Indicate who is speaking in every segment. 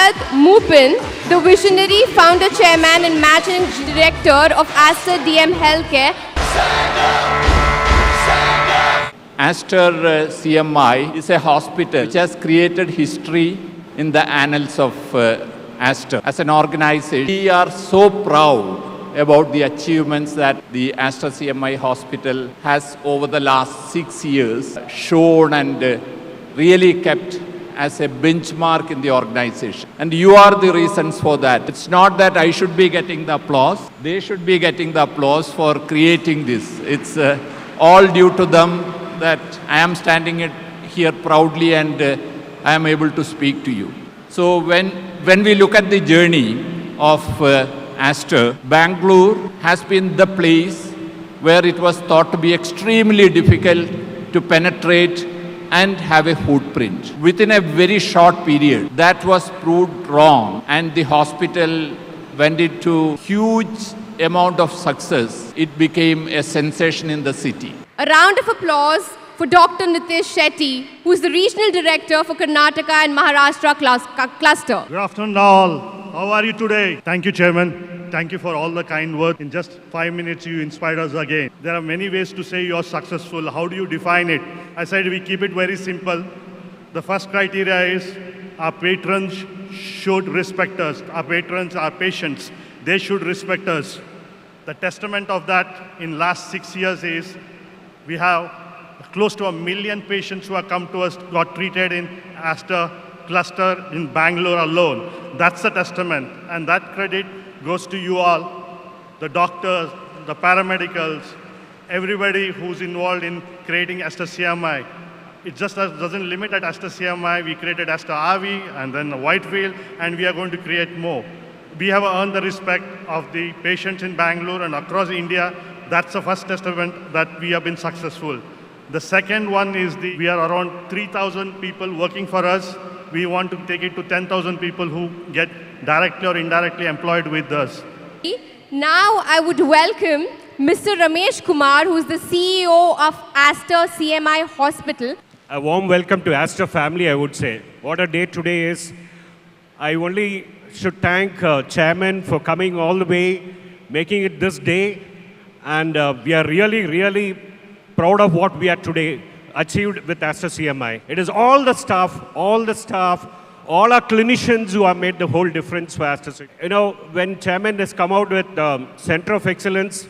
Speaker 1: Azad Moopen, the visionary founder, chairman and managing director of Aster DM Healthcare.
Speaker 2: Aster CMI is a hospital which has created history in the annals of Aster. As an organization, we are so proud about the achievements that the Aster CMI hospital has over the last 6 years shown and really kept as a benchmark in the organization. And you are the reasons for that. It's not that I should be getting the applause. They should be getting the applause for creating this. It's all due to them that I am standing here proudly and I am able to speak to you. So when we look at the journey of Aster, Bangalore has been the place where it was thought to be extremely difficult to penetrate and have a footprint. Within a very short period, that was proved wrong, and the hospital went into huge amount of success. It became a sensation in the city.
Speaker 1: A round of applause for Dr. Nitish Shetty, who is the regional director for Karnataka and Maharashtra cluster.
Speaker 3: Good afternoon all. How are you today? Thank you, Chairman. Thank you for all the kind words. In just 5 minutes, you inspired us again. There are many ways to say you're successful. How do you define it? I said we keep it very simple. The first criteria is our patrons should respect us. Our patrons, our patients, they should respect us. The testament of that in last 6 years is we have close to 1 million patients who have come to us, got treated in Aster cluster in Bangalore alone. That's a testament, and that credit goes to you all, the doctors, the paramedicals, everybody who's involved in creating Aster CMI. It just doesn't limit at Aster CMI. We created Aster RV and then Whitefield, and we are going to create more. We have earned the respect of the patients in Bangalore and across India. That's the first testament that we have been successful. The second one is we are around 3,000 people working for us. We want to take it to 10,000 people who get directly or indirectly employed with us.
Speaker 1: Now I would welcome Mr. Ramesh Kumar, who is the CEO of Aster CMI Hospital.
Speaker 4: A warm welcome to Aster family, I would say. What a day today is. I only should thank Chairman for coming all the way, making it this day. And we are really, really proud of what we are today achieved with Aster CMI. It is all the staff, all our clinicians who have made the whole difference for Aster. You know, when Chairman has come out with Center of Excellence,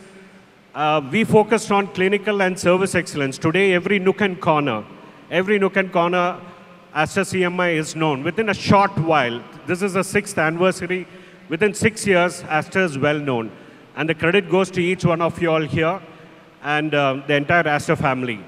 Speaker 4: we focused on clinical and service excellence. Today, every nook and corner, Aster CMI is known. Within a short while, this is the 6th anniversary, within 6 years, Aster is well known. And the credit goes to each one of you all here and the entire Aster family.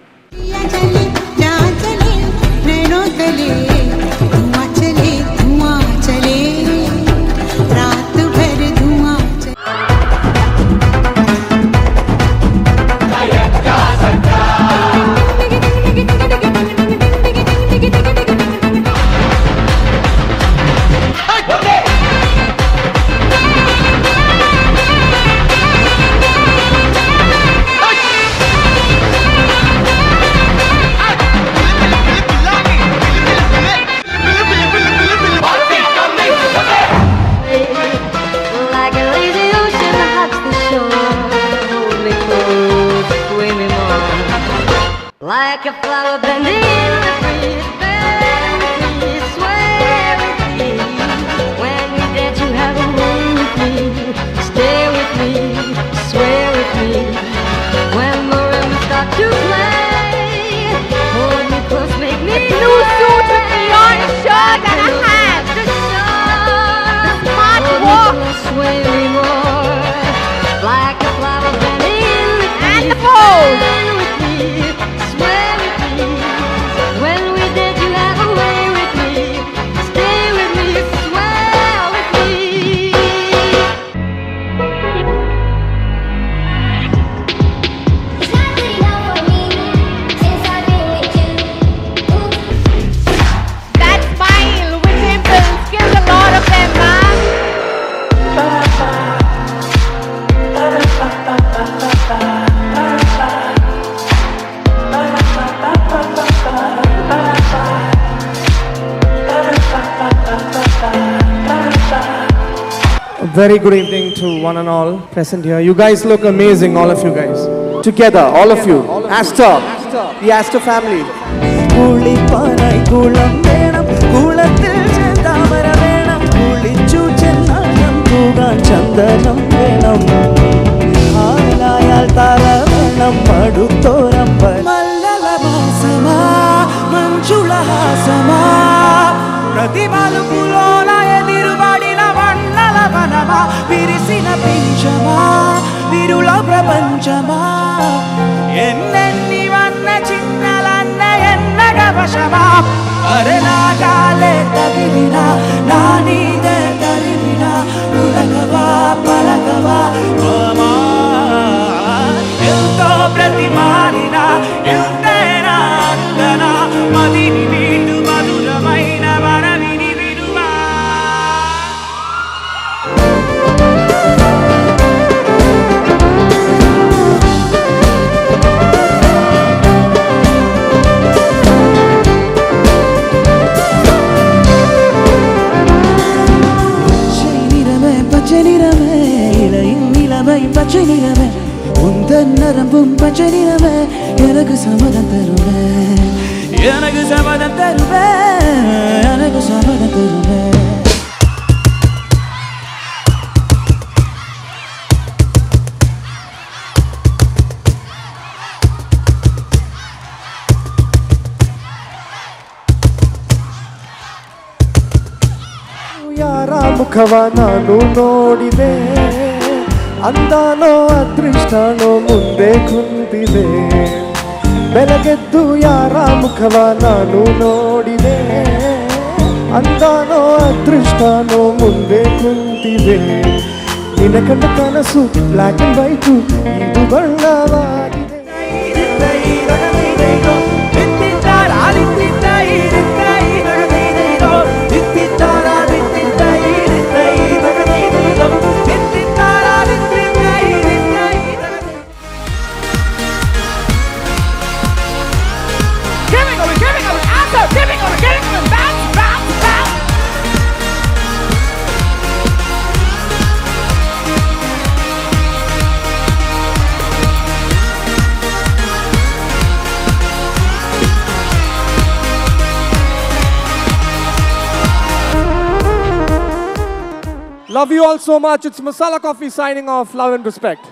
Speaker 5: Very good evening to one and all present here. You guys look amazing, all of you guys. Together, all of you. Aster, the Aster family.
Speaker 6: കൂളിപ്പാനായി കൂളം വേണം കൂളത്തിൽ ചെന്താമര വേണം കുളിച്ചു ചെന്നാണം കൂകാൻ ചന്ദനം വേണം ആലായാൽ താര വേണം മടുത്തോരമ്പൽ മല്ലലമാസമാ మంచుళహాసమా ప్రతిమలు పులోల ఎదురుబడిన వన్నల వనమా విరిసిన పింఛమా విరుల ప్రపంచమా ఎన్నెన్ని వన్న చిన్నలన్న ఎన్నగ వశమా అరెలాగాలే తగిలిన నా నీదే తరిమిన ఉలగవా పలగవా మామా ఎంతో ప్రతిమానిన ఎంతైనా అందన మదిని వీడు మధురమైన వరవిని విడువా பச்சனிரமே இலையின் நிலமை பச்சனிரமே உந்தன் நரம்பும் பச்சனிரமே எனக்கு சம்மதம் தருவே எனக்கு சம்மதம் தருவே எனக்கு சம்மதம் தருவே
Speaker 5: ಯಾರ ಮುಖವ ನಾನು ನೋಡಿದೆ ಅಂದಾನೋ ಅದೃಷ್ಟನೋ ಮುಂದೆ ಕುಂತಿದೆ ಬೆಳಗೆದ್ದು ಯಾರ ಮುಖವ ನಾನು ನೋಡಿದೆ ಅಂದಾನೋ ಅದೃಷ್ಟನೋ ಮುಂದೆ ಕುಂತಿದೆ ನಿನ್ನ ಕಂಡ ಕನಸು ಬ್ಲ್ಯಾಕ್ ಅಂಡ್ ವೈಟು ಇದು ಬಣ್ಣವಾಗಿದೆ Love you all so much. It's Masala Coffee signing off. Love and respect.